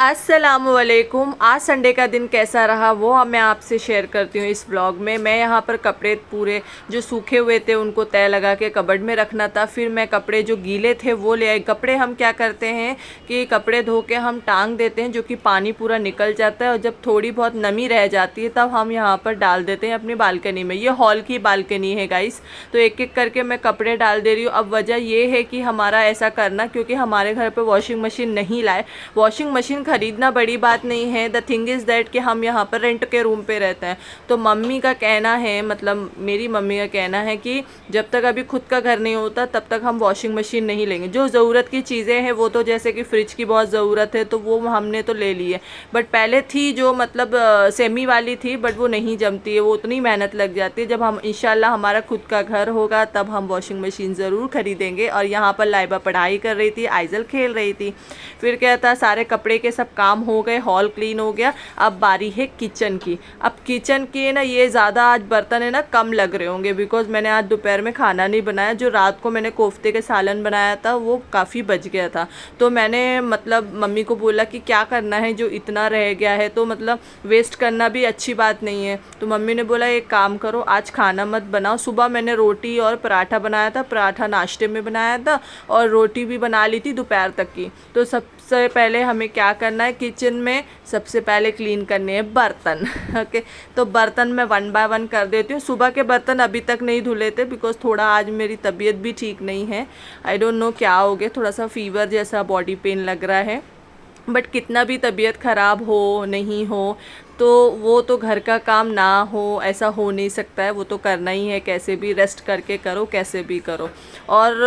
अस्सलामुअलैकुम। आज संडे का दिन कैसा रहा वो मैं आपसे शेयर करती हूँ इस व्लॉग में। मैं यहाँ पर कपड़े पूरे जो सूखे हुए थे उनको तय लगा के कबर्ड में रखना था। फिर मैं कपड़े जो गीले थे वो ले आई। कपड़े हम क्या करते हैं कि कपड़े धो के हम टांग देते हैं, जो कि पानी पूरा निकल जाता है, और जब थोड़ी बहुत नमी रह जाती है तब हम यहाँ पर डाल देते हैं अपनी बालकनी में। ये हॉल की बालकनी है गाइस, तो एक एक करके मैं कपड़े डाल दे रही हूँ। अब वजह ये है कि हमारा ऐसा करना क्योंकि हमारे घर पर वॉशिंग मशीन नहीं लाए। वॉशिंग मशीन खरीदना बड़ी बात नहीं है। द थिंग इज़ दैट कि हम यहाँ पर रेंट के रूम पे रहते हैं, तो मम्मी का कहना है, मतलब मेरी मम्मी का कहना है कि जब तक अभी खुद का घर नहीं होता तब तक हम वॉशिंग मशीन नहीं लेंगे। जो ज़रूरत की चीज़ें हैं वो तो जैसे कि फ़्रिज की बहुत ज़रूरत है तो वो हमने तो ले ली है, बट पहले थी जो मतलब सेमी वाली थी, बट वो नहीं जमती है, वो उतनी मेहनत लग जाती है। जब हम इंशाल्लाह हमारा खुद का घर होगा तब हम वॉशिंग मशीन ज़रूर खरीदेंगे। और यहाँ पर लाइबा पढ़ाई कर रही थी, आइजल खेल रही थी। फिर क्या था, सारे कपड़े के सब काम हो गए, हॉल क्लीन हो गया। अब बारी है किचन की। अब किचन की ना ये ज़्यादा आज बर्तन है ना कम लग रहे होंगे, बिकॉज मैंने आज दोपहर में खाना नहीं बनाया। जो रात को मैंने कोफ्ते के सालन बनाया था वो काफ़ी बच गया था, तो मैंने मतलब मम्मी को बोला कि क्या करना है, जो इतना रह गया है तो मतलब वेस्ट करना भी अच्छी बात नहीं है। तो मम्मी ने बोला एक काम करो, आज खाना मत बनाओ। सुबह मैंने रोटी और पराठा बनाया था, पराठा नाश्ते में बनाया था और रोटी भी बना ली थी दोपहर तक की। तो सबसे पहले हमें क्या करना है, किचन में सबसे पहले क्लीन करने हैं बर्तन। ओके, तो बर्तन मैं वन बाय वन कर देती हूँ। सुबह के बर्तन अभी तक नहीं धुले थे बिकॉज थोड़ा आज मेरी तबीयत भी ठीक नहीं है। आई डोंट नो क्या हो गया, थोड़ा सा फीवर जैसा बॉडी पेन लग रहा है। बट कितना भी तबीयत ख़राब हो नहीं हो तो वो तो घर का काम ना हो ऐसा हो नहीं सकता है, वो तो करना ही है, कैसे भी रेस्ट करके करो, कैसे भी करो। और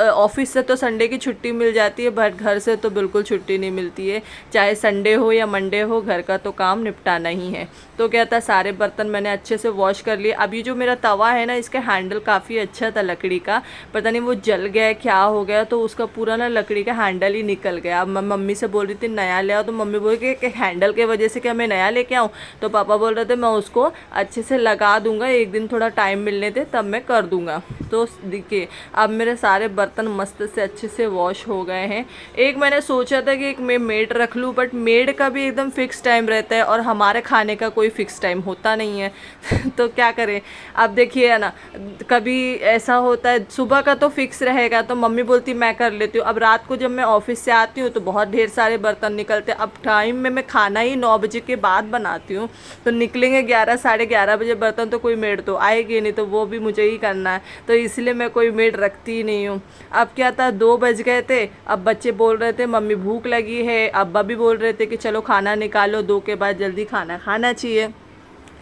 ऑफिस से तो संडे की छुट्टी मिल जाती है, बट घर से तो बिल्कुल छुट्टी नहीं मिलती है। चाहे संडे हो या मंडे हो, घर का तो काम निपटाना ही है। तो क्या था, सारे बर्तन मैंने अच्छे से वॉश कर लिए। अब ये जो मेरा तवा है ना, इसका हैंडल काफ़ी अच्छा था लकड़ी का, पता नहीं वो जल गया क्या हो गया, तो उसका पूरा ना लकड़ी का हैंडल ही निकल गया। अब मैं मम्मी से बोल रही थी नया ले आओ, तो मम्मी बोल रही कि हैंडल के वजह से क्या मैं नया लेके आऊँ। तो पापा बोल रहे थे मैं उसको अच्छे से लगा दूंगा, एक दिन थोड़ा टाइम मिलने दे तब मैं कर दूंगा। तो देखिए अब मेरे सारे बर्तन मस्त से अच्छे से वॉश हो गए हैं। एक मैंने सोचा था कि एक मैं मेड रख लूँ, बट मेड का भी एकदम फिक्स टाइम रहता है और हमारे खाने का कोई फिक्स टाइम होता नहीं है। तो क्या करें, अब देखिए ना, कभी ऐसा होता है सुबह का तो फिक्स रहेगा तो मम्मी बोलती मैं कर लेती हूँ। अब रात को जब मैं ऑफिस से आती हूँ तो बहुत ढेर सारे बर्तन निकलते हैं। अब टाइम में मैं खाना ही 9 बजे के बाद बनाती हूँ, तो निकलेंगे 11 साढ़े 11 बजे बर्तन, तो कोई मेड तो आएगी नहीं, तो वो भी मुझे ही करना है, तो इसलिए मैं कोई मेड रखती ही नहीं हूँ। अब क्या था, 2 बज गए थे। अब बच्चे बोल रहे थे मम्मी भूख लगी है, अब्बा भी बोल रहे थे कि चलो खाना निकालो, 2 के बाद जल्दी खाना खाना चाहिए।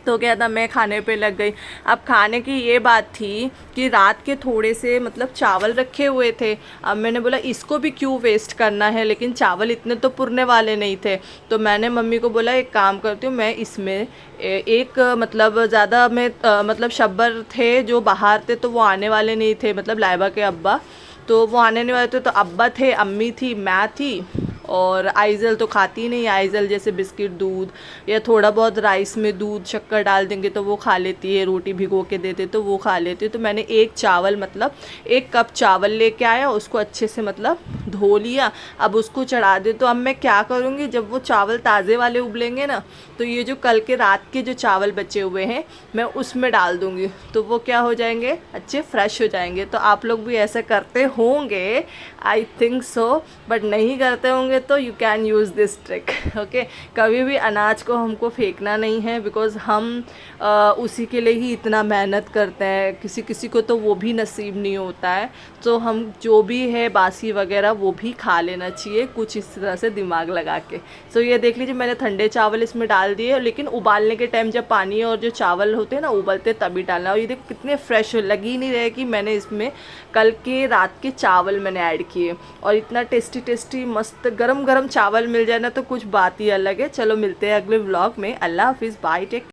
तो क्या था, मैं खाने पे लग गई। अब खाने की ये बात थी कि रात के थोड़े से मतलब चावल रखे हुए थे। अब मैंने बोला इसको भी क्यों वेस्ट करना है, लेकिन चावल इतने तो पुरने वाले नहीं थे, तो मैंने मम्मी को बोला एक काम करती हूँ, मैं इसमें एक मतलब ज़्यादा में मतलब शब्बर थे जो बाहर थे, तो वो आने वाले नहीं थे, मतलब लाइबा के अब्बा, तो वो आने नहीं वाले थे। तो अब्बा थे, अम्मी थी, मैं थी, और आइज़ल तो खाती नहीं। आइज़ल जैसे बिस्किट दूध या थोड़ा बहुत राइस में दूध शक्कर डाल देंगे तो वो खा लेती है, रोटी भिगो के देते तो वो खा लेती है। तो मैंने एक चावल मतलब 1 कप चावल लेके आया, उसको अच्छे से मतलब धो लिया। अब उसको चढ़ा दे। तो अब मैं क्या करूँगी, जब वो चावल ताज़े वाले उबलेंगे ना, तो ये जो कल के रात के जो चावल बचे हुए हैं मैं उसमें डाल दूँगी, तो वो क्या हो जाएंगे, अच्छे फ्रेश हो जाएंगे। तो आप लोग भी ऐसे करते होंगे, आई थिंक सो, बट नहीं करते होंगे तो you can use this trick. Okay, कभी भी अनाज को हमको फेंकना नहीं है, बिकॉज़ हम उसी के लिए ही इतना मेहनत करते हैं। किसी किसी को तो वो भी नसीब नहीं होता है, तो हम जो भी है बासी वगैरह वो भी खा लेना चाहिए, कुछ इस तरह से दिमाग लगा के। सो ये देख लीजिए मैंने ठंडे चावल इसमें डाल दिए, लेकिन उबालने के टाइम जब पानी और जो चावल होते हैं ना उबलते तभी डालना। और ये देखो कितने फ्रेश, लग ही नहीं रहे कि मैंने इसमें कल के रात के चावल मैंने ऐड किए। और इतना टेस्टी टेस्टी मस्त गरम गरम चावल मिल जाए ना तो कुछ बात ही अलग है। चलो मिलते हैं अगले व्लॉग में। अल्लाह हाफिज़, बाय, टेक।